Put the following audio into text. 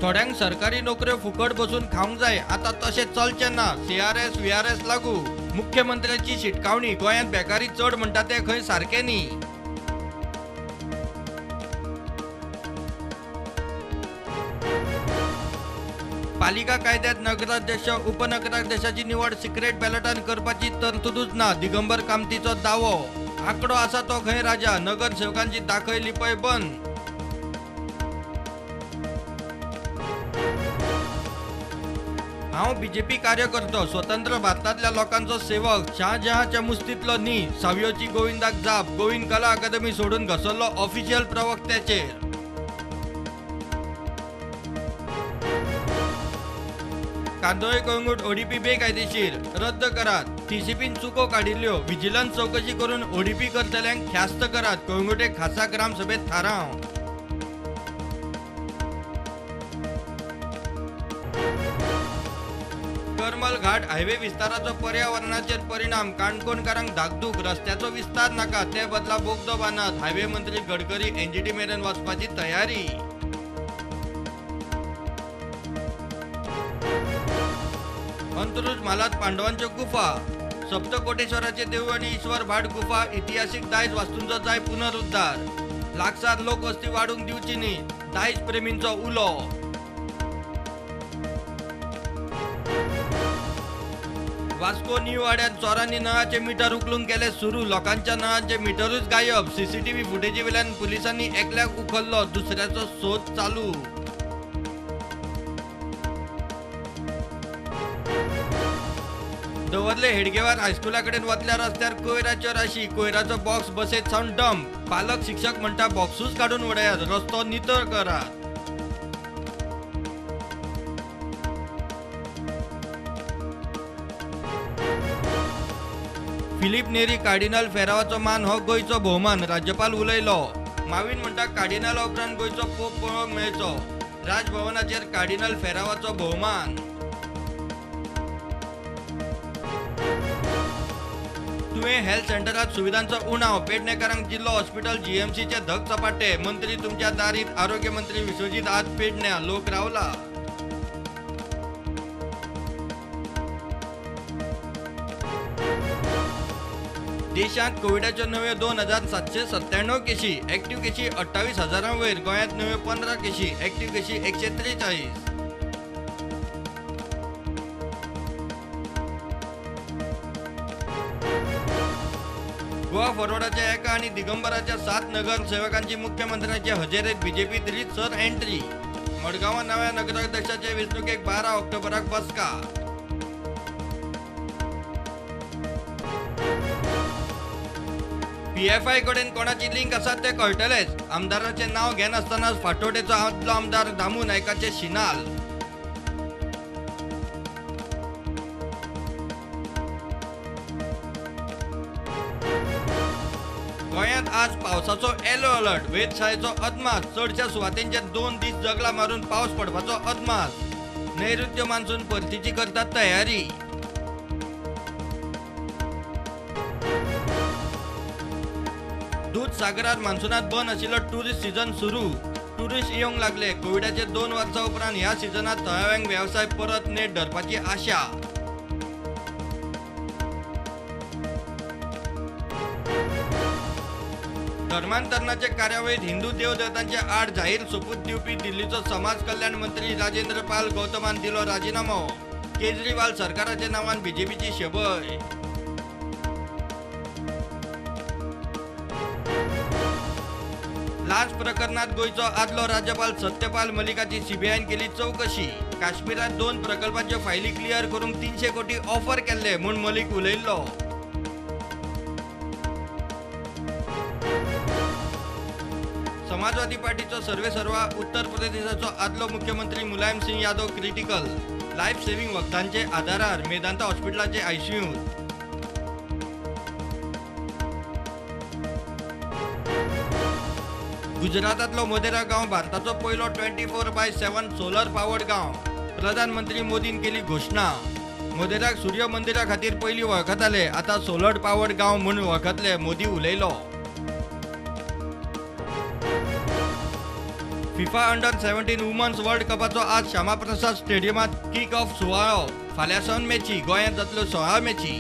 थोड्यांक सरकारी नोकऱ्यो फुकट बसून खावंक जाय आता तशें चलचें ना. CRS VRS लागू. मुख्यमंत्र्यांची शिटकावणी. गोंयांत बेकारी चड म्हणटा तें खंय सारकें न्ही. पालिका कायद्यात नगराध्यक्ष उपनगराध्यक्षाची निवड सिक्रेट बॅलटान करपाची तरतूदच ना. दिगंबर कामतीचो दावो. आंकडो आसा तो खंय राजा. नगरसेवकांची दाखय लिपय बंद. हांव BJP कार्यकर्तो. स्वतंत्र भारतांतल्या लोकांचो सेवक. शहाजहांच्या मुस्तींतलो न्ही. सावयोची गोविंदाक जाप. गोविंद कला अकादमी सोडून घसरलो ऑफिशियल प्रवक्त्याचेर. कांदोळे कळंगूट ODP बेकायदेशीर. रद्द करात. TCPन चुको काडिल्ल्यो. व्हिजिलन्स चौकशी करून ODP करतल्यांक ख्यास्त करात. कळंगुटे खासा ग्रामसभेत थाराव. करमल घाट हायवे विस्ताराचो पर्यावरणाचेर परिणाम. काणकोणकारांक धाकधूक. रस्त्याचो विस्तार नाका ते बदला बोगदो बांदात. हायवे मंत्री गडकरी NGT मेरेन वचपाची तयारी. अंत्रुज म्हालात पांडवांच्यो गुफा. सप्तकोटेश्वराचे देवूळ आणि ईश्वर भाट गुफा. इतिहासीक दायज वास्तूंचो जाय पुनरुद्धार. लागसार लोकवस्ती वाडूंक दिवची न्ही. दायज प्रेमींचो उलो. वास्को न्यू वाड्यात चोरांनी नळाचे मीटर उखलूंक केले सुरू. लोकांच्या नळांचे मीटरूच गायब. CCTV फुटेजी वेल्यान पुलिसांनी एकल्याक उखल्लो. दुसऱ्याचो सोद चालू. दवर्ले हेडगेवार हायस्कुला कडेन वतल्या रस्त्यार कोयराच्यो राशी. कोयराचो बॉक्स बसेत सावन डंप. पालक शिक्षक म्हणटा बॉक्सूच काडून उडयात. रस्तो नितळ करात. फिलीप नेरी कार्डिनल फेरावाचो मान हो गोंयचो भोवमान. राज्यपाल उलयलो. माविन म्हणटा कार्डिनल उपरांत गोंयचो पोप पळोवंक मेळचो. राजभवनाचेर कार्डिनल फेरावाचो भोवमान. तुवें हेल्थ सेंटरात सुविधांचो उणाव. पेडणेकारांक जिल्लो हॉस्पिटल GMCचे धग चपाटे. मंत्री तुमच्या दारीत. आरोग्य मंत्री विश्वजीत आज पेडण्या. लोक रावला. देशांत कोविडाच्यो नव्यो 2797 केशी. एक्टिव्ह केशी 28,000 वयर. गोंयांत नव्यो 15 केशी. एक्टिव्ह केशी 143. गोवा फॉरवर्डाच्या एका आणि दिगंबराच्या 7 नगरसेवकांची मुख्यमंत्र्यांच्या हजेरेत BJPत रीतसर एंट्री. मडगांवां नव्या नगराध्यक्षाचे वेंचणुकेक 12 ऑक्टोबराक बसका. PFI कडेन कोणाची लिंक आसा ते कळटलेच. आमदाराचें नांव घेनासतनाच फाटोडेचो आदलो आमदार दामू नायकाचे शिनाल. गोंयांत आज पावसाचो येलो अलर्ट. वेधशाळेचो अदमास. चडशा सुवातींचेर 2 दीस जगला मारून पावस पडपाचो अदमास. नैऋत्य मान्सून परतीची करतात तयारी. दूधसागरात मान्सूनात बंद आशिल्लो टुरिस्ट सीझन सुरू. टुरिस्ट येवंक लागले. कोविडाचे 2 वर्सां उपरांत ह्या सिजनात थळाव्यांक वेवसाय परत नेट धरपाची आशा. धर्मांतरणाचे कार्यावळीत हिंदू देवदेवतांचे आड जाहीर सोपूत दिवपी दिल्लीचो समाज कल्याण मंत्री राजेंद्र पाल गौतमान दिलो राजीनामो. केजरीवाल सरकाराच्या नांवान BJPची शेबय. लाच प्रकरणात गोंयचो आदलो राज्यपाल सत्यपाल मलिकाची CBIन केली चौकशी. काश्मीरात 2 प्रकल्पांच्यो फायली क्लियर करूंक 300 कोटी ऑफर केल्ले म्हूण मलीक उलयल्लो. समाजवादी पार्टीचो सर्वेसर्वा. उत्तर प्रदेशाचो आदलो मुख्यमंत्री Mulayam Singh Yadav critical. Life saving वखदांचे आधारार. मेदांता हॉस्पिटलाचे ICU. गुजरातातलो मोदेरा गांव भारताचो पहिलो 24/7 सोलर पावर्ड गांव. प्रधानमंत्री मोदीन केली घोषणा. मोदेराक सूर्य मंदिरा खातीर पयलीं वळखताले. आतां सोलर पावर्ड गांव म्हूण वळखतले. मोदी उलयलो. फिफा अंडर 17 वुमन्स वर्ल्ड कपाचो आज श्यामाप्रसाद स्टेडियमात किक ऑफ सुवाळो. फाल्यां सावन मॅची गोंयांत जातल्यो 16 मॅची.